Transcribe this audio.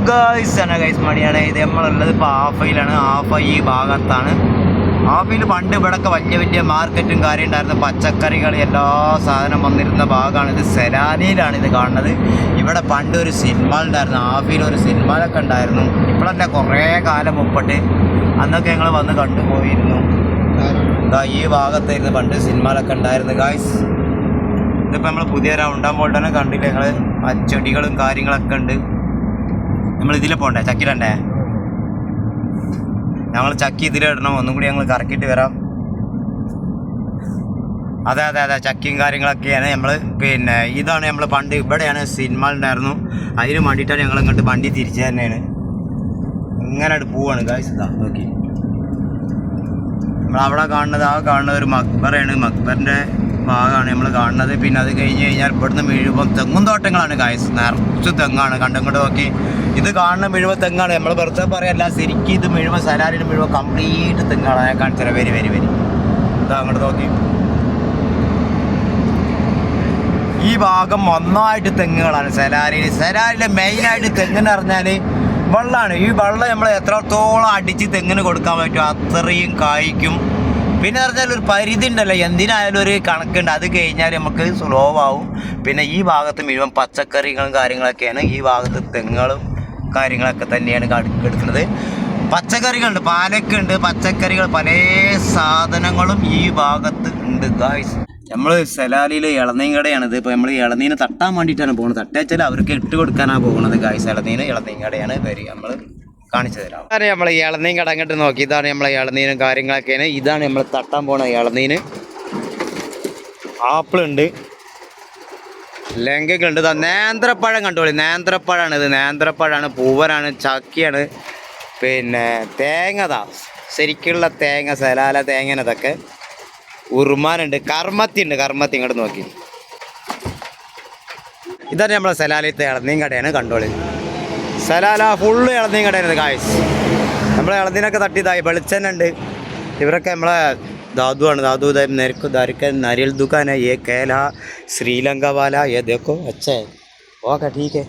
Guys മണിയാണ്. ഇത് നമ്മളുള്ളത് ഇപ്പോൾ ആഫയിലാണ്. ആഫ ഈ ഭാഗത്താണ്. ആഫയിൽ പണ്ട് ഇവിടെയൊക്കെ വലിയ വലിയ മാർക്കറ്റും കാര്യം ഉണ്ടായിരുന്നു. പച്ചക്കറികൾ എല്ലാ സാധനം വന്നിരുന്ന ഭാഗമാണ്. ഇത് സെലാനിയിലാണ് ഇത് കാണുന്നത്. ഇവിടെ പണ്ട് ഒരു സിനിമ ഉണ്ടായിരുന്നു. ആഫയിൽ ഒരു സിനിമയൊക്കെ ഉണ്ടായിരുന്നു. ഇപ്പോഴല്ല, കുറേ കാലം മുമ്പിട്ട് അന്നൊക്കെ ഞങ്ങൾ വന്ന് കണ്ടുപോയിരുന്നു. ഈ ഭാഗത്തായിരുന്നു പണ്ട് സിനിമകളൊക്കെ ഉണ്ടായിരുന്നു ഗൈസ്. ഇതിപ്പോൾ നമ്മൾ പുതിയ റൗണ്ടാകുമ്പോൾ തന്നെ കണ്ടില്ല ഞങ്ങൾ. ചെടികളും കാര്യങ്ങളൊക്കെ ഉണ്ട്. നമ്മൾ ഇതിൽ പോകണ്ടേ, ചക്കിടണ്ടേ? ഞങ്ങൾ ചക്കി ഇതിലിടണം. ഒന്നും കൂടി ഞങ്ങൾ കറക്കിയിട്ട് വരാം. അതെ അതെ അതെ, ചക്കിയും കാര്യങ്ങളൊക്കെയാണ് നമ്മൾ. പിന്നെ ഇതാണ് നമ്മൾ പണ്ട് ഇവിടെയാണ് സിനിമ ഉണ്ടായിരുന്നു. അതിന് വേണ്ടിയിട്ടാണ് ഞങ്ങൾ ഇങ്ങോട്ട് വണ്ടി തിരിച്ചു തന്നെയാണ്. ഇങ്ങനെ പോവാണ് ഗൈസ്. ഇതാ നോക്കി, നമ്മളവിടെ കാണുന്നത് ഒരു മക്ബറയാണ്. മക്ബറിൻ്റെ ഭാഗമാണ് നമ്മൾ കാണുന്നത്. പിന്നെ അത് കഴിഞ്ഞ് കഴിഞ്ഞാൽ ഇവിടുന്ന് മുഴുവൻ തെങ്ങും തോട്ടങ്ങളാണ് ഗൈസ്. നിറച്ച് തെങ്ങാണ്. കണ്ടങ്ങോട്ട് നോക്കി, ഇത് കാണുന്ന മുഴുവൻ തെങ്ങാണ്. നമ്മൾ വെറുതെ പറയല്ല, ശരിക്കും ഇത് മുഴുവൻ സലാലിന് മുഴുവൻ കംപ്ലീറ്റ് തെങ്ങാണ്. ഞാൻ കാണിച്ചുതരാം. വരി വരി വരി, ഇതാ അങ്ങോട്ട് നോക്കി. ഈ ഭാഗം ഒന്നായിട്ട് തെങ്ങുകളാണ് സലാലിലെ മെയിനായിട്ട് തെങ്ങെന്ന് പറഞ്ഞാൽ വെള്ളമാണ്. ഈ വെള്ളം നമ്മൾ എത്രത്തോളം അടിച്ച് തെങ്ങിന് കൊടുക്കാൻ പറ്റും അത്രയും കായ്ക്കും. പിന്നെ പറഞ്ഞാൽ ഒരു പരിധി ഉണ്ടല്ലോ, എന്തിനായാലും ഒരു കണക്കുണ്ട്. അത് കഴിഞ്ഞാൽ നമുക്ക് സ്ലോ ആവും. പിന്നെ ഈ ഭാഗത്ത് മുഴുവൻ പച്ചക്കറികളും കാര്യങ്ങളൊക്കെയാണ്. ഈ ഭാഗത്ത് തെങ്ങുകളും കാര്യങ്ങളൊക്കെ തന്നെയാണ് എടുക്കുന്നത്. പച്ചക്കറികളുണ്ട്, പാലക്കുണ്ട്, പച്ചക്കറികൾ, പല സാധനങ്ങളും ഈ ഭാഗത്ത് ഉണ്ട് ഗായ്സ്. നമ്മൾ സലാലിൽ ഇളനീൻ കടയാണിത്. ഇപ്പോൾ നമ്മൾ ഇളനീനെ തട്ടാൻ വേണ്ടിയിട്ടാണ് പോകുന്നത്. തട്ടാച്ചാൽ അവർക്ക് ഇട്ട് കൊടുക്കാനാണ് പോകുന്നത് ഗായ്സ്. ഇളനീൻ കടയാണ് വരി. നമ്മൾ കാണിച്ചു തരാം. അതാണ് നമ്മൾ ഇളനീൻ കട അങ്ങോട്ട് നോക്കി. ഇതാണ് നമ്മളെ ഇളനീനും കാര്യങ്ങളൊക്കെയാണ്. ഇതാണ് നമ്മൾ തട്ടാൻ പോണ ഇളനീന്. ആപ്പിളുണ്ട്, ലങ്കകളുണ്ട്. നേന്ത്രപ്പഴം കണ്ടോളി. നേന്ത്രപ്പഴമാണ് ഇത്. നേന്ത്രപ്പഴമാണ്, പൂവനാണ്, ചക്കിയാണ്. പിന്നെ തേങ്ങതാ, ശരിക്കുള്ള തേങ്ങ, സലാല തേങ്ങനതൊക്കെ. ഉറുമാനുണ്ട്, കർമ്മത്തി ഉണ്ട്. കർമ്മത്തി ഇങ്ങോട്ട് നോക്കി. ഇതാണ് നമ്മളെ സലാലത്തെ ഇളനീൻ കടയാണ്. കണ്ടോളി, സലാല ഫുള്ള് ഇളനീൻ കടയാണ് ഗായ്സ്. നമ്മളെ ഇളനീനൊക്കെ തട്ടിയതായി. വെളിച്ചെണ്ണ ഉണ്ട്. ഇവരൊക്കെ നമ്മളെ दादू दादू मेरे को नारियल दुकान है ये कहला श्रीलंका वाला ये देखो अच्छा है ओके ठीक है।